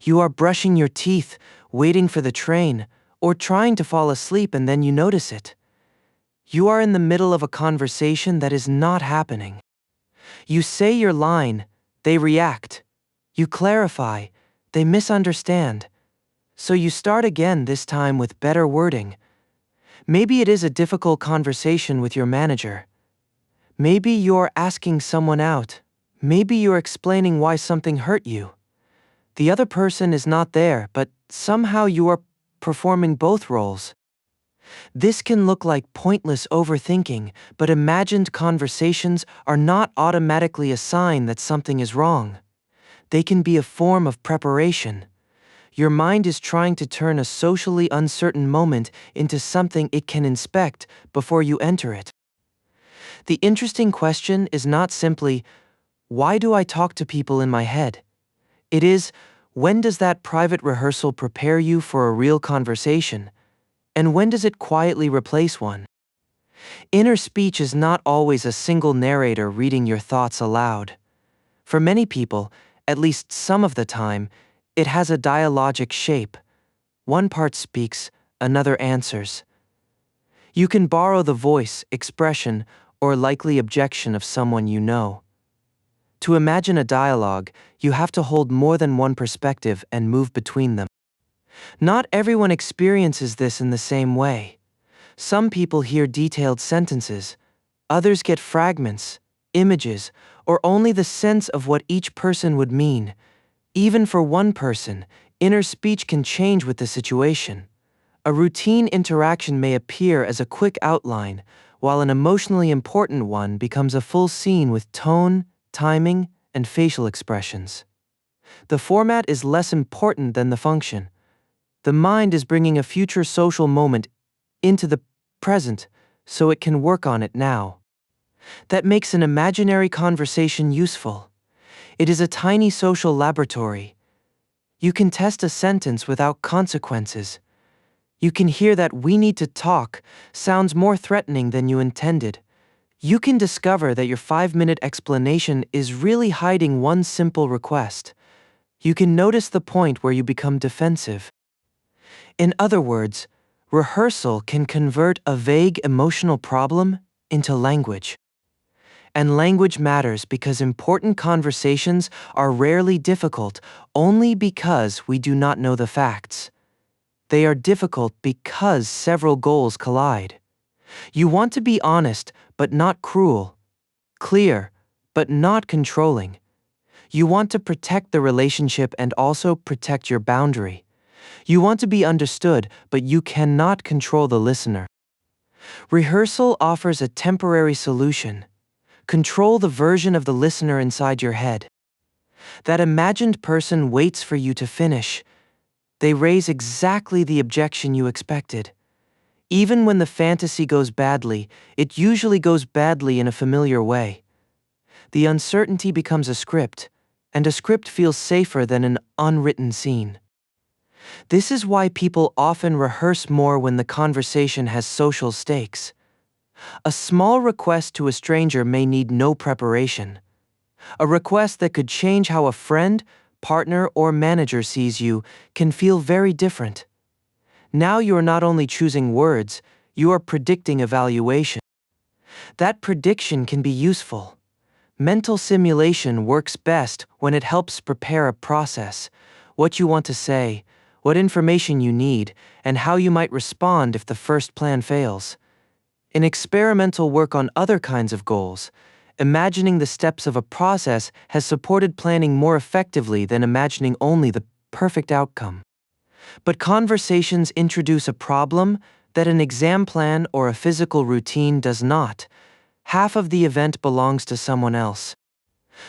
You are brushing your teeth, waiting for the train, or trying to fall asleep and then you notice it. You are in the middle of a conversation that is not happening. You say your line, they react. You clarify, they misunderstand. So you start again, this time with better wording. Maybe it is a difficult conversation with your manager. Maybe you're asking someone out. Maybe you're explaining why something hurt you. The other person is not there, but somehow you are performing both roles. This can look like pointless overthinking, but imagined conversations are not automatically a sign that something is wrong. They can be a form of preparation. Your mind is trying to turn a socially uncertain moment into something it can inspect before you enter it. The interesting question is not simply, why do I talk to people in my head? It is, when does that private rehearsal prepare you for a real conversation? And when does it quietly replace one? Inner speech is not always a single narrator reading your thoughts aloud. For many people, at least some of the time, it has a dialogic shape. One part speaks, another answers. You can borrow the voice, expression, or likely objection of someone you know. To imagine a dialogue, you have to hold more than one perspective and move between them. Not everyone experiences this in the same way. Some people hear detailed sentences, others get fragments, images, or only the sense of what each person would mean. Even for one person, inner speech can change with the situation. A routine interaction may appear as a quick outline, while an emotionally important one becomes a full scene with tone, timing, and facial expressions. The format is less important than the function. The mind is bringing a future social moment into the present so it can work on it now. That makes an imaginary conversation useful. It is a tiny social laboratory. You can test a sentence without consequences. You can hear that "we need to talk" sounds more threatening than you intended. You can discover that your 5-minute explanation is really hiding one simple request. You can notice the point where you become defensive. In other words, rehearsal can convert a vague emotional problem into language. And language matters because important conversations are rarely difficult only because we do not know the facts. They are difficult because several goals collide. You want to be honest but not cruel, clear but not controlling. You want to protect the relationship and also protect your boundary. You want to be understood, but you cannot control the listener. Rehearsal offers a temporary solution. Control the version of the listener inside your head. That imagined person waits for you to finish. They raise exactly the objection you expected. Even when the fantasy goes badly, it usually goes badly in a familiar way. The uncertainty becomes a script, and a script feels safer than an unwritten scene. This is why people often rehearse more when the conversation has social stakes. A small request to a stranger may need no preparation. A request that could change how a friend, partner, or manager sees you can feel very different. Now you are not only choosing words, you are predicting evaluation. That prediction can be useful. Mental simulation works best when it helps prepare a process, what you want to say, what information you need, and how you might respond if the first plan fails. In experimental work on other kinds of goals, imagining the steps of a process has supported planning more effectively than imagining only the perfect outcome. But conversations introduce a problem that an exam plan or a physical routine does not. Half of the event belongs to someone else.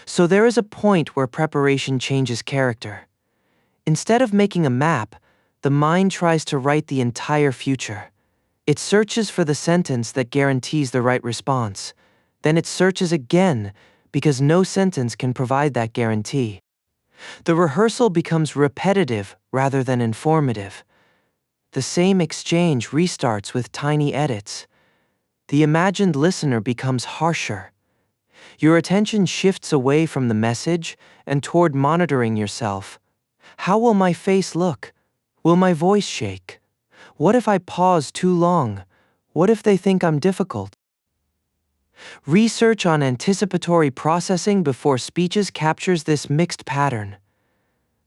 So there is a point where preparation changes character. Instead of making a map, the mind tries to write the entire future. It searches for the sentence that guarantees the right response. Then it searches again, because no sentence can provide that guarantee. The rehearsal becomes repetitive rather than informative. The same exchange restarts with tiny edits. The imagined listener becomes harsher. Your attention shifts away from the message and toward monitoring yourself. How will my face look? Will my voice shake? What if I pause too long? What if they think I'm difficult? Research on anticipatory processing before speeches captures this mixed pattern.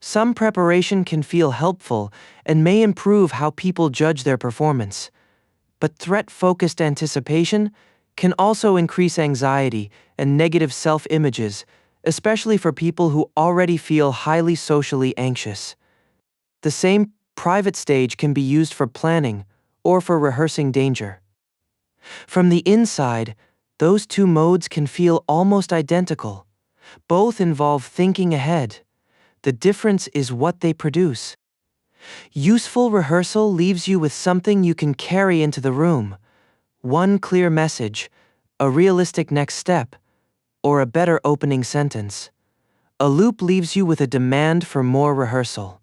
Some preparation can feel helpful and may improve how people judge their performance, but threat-focused anticipation can also increase anxiety and negative self-images, especially for people who already feel highly socially anxious. The same private stage can be used for planning or for rehearsing danger. From the inside, those two modes can feel almost identical. Both involve thinking ahead. The difference is what they produce. Useful rehearsal leaves you with something you can carry into the room. One clear message, a realistic next step, or a better opening sentence. A loop leaves you with a demand for more rehearsal.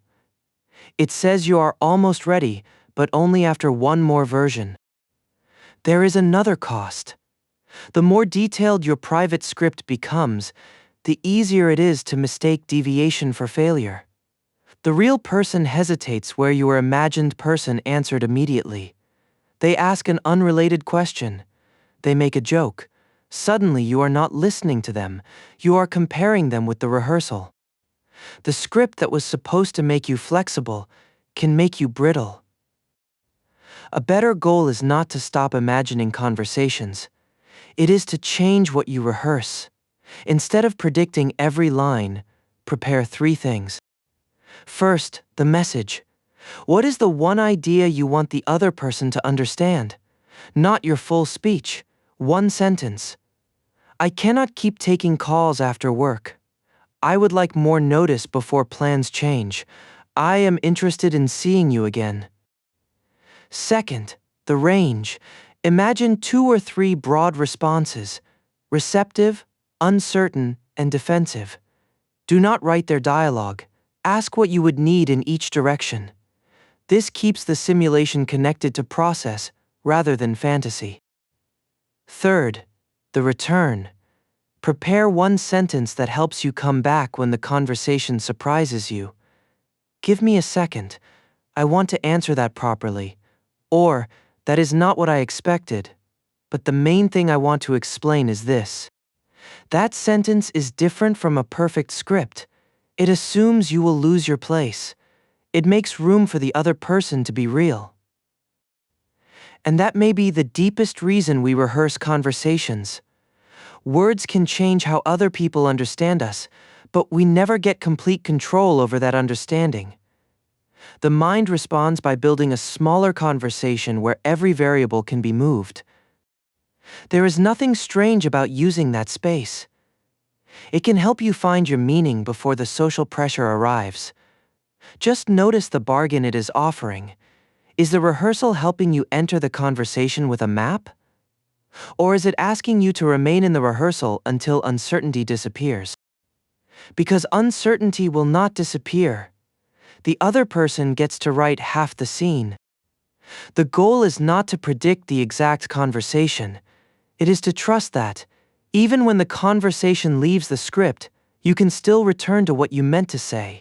It says you are almost ready, but only after one more version. There is another cost. The more detailed your private script becomes, the easier it is to mistake deviation for failure. The real person hesitates where your imagined person answered immediately. They ask an unrelated question. They make a joke. Suddenly you are not listening to them, you are comparing them with the rehearsal. The script that was supposed to make you flexible can make you brittle. A better goal is not to stop imagining conversations. It is to change what you rehearse. Instead of predicting every line, prepare 3 things. First, the message. What is the one idea you want the other person to understand? Not your full speech. One sentence. I cannot keep taking calls after work. I would like more notice before plans change. I am interested in seeing you again. Second, the range. Imagine 2 or 3 broad responses: receptive, uncertain, and defensive. Do not write their dialogue. Ask what you would need in each direction. This keeps the simulation connected to process rather than fantasy. Third, the return. Prepare one sentence that helps you come back when the conversation surprises you. Give me a second. I want to answer that properly. Or, that is not what I expected. But the main thing I want to explain is this. That sentence is different from a perfect script. It assumes you will lose your place. It makes room for the other person to be real. And that may be the deepest reason we rehearse conversations. Words can change how other people understand us, but we never get complete control over that understanding. The mind responds by building a smaller conversation where every variable can be moved. There is nothing strange about using that space. It can help you find your meaning before the social pressure arrives. Just notice the bargain it is offering. Is the rehearsal helping you enter the conversation with a map? Or is it asking you to remain in the rehearsal until uncertainty disappears? Because uncertainty will not disappear. The other person gets to write half the scene. The goal is not to predict the exact conversation. It is to trust that, even when the conversation leaves the script, you can still return to what you meant to say.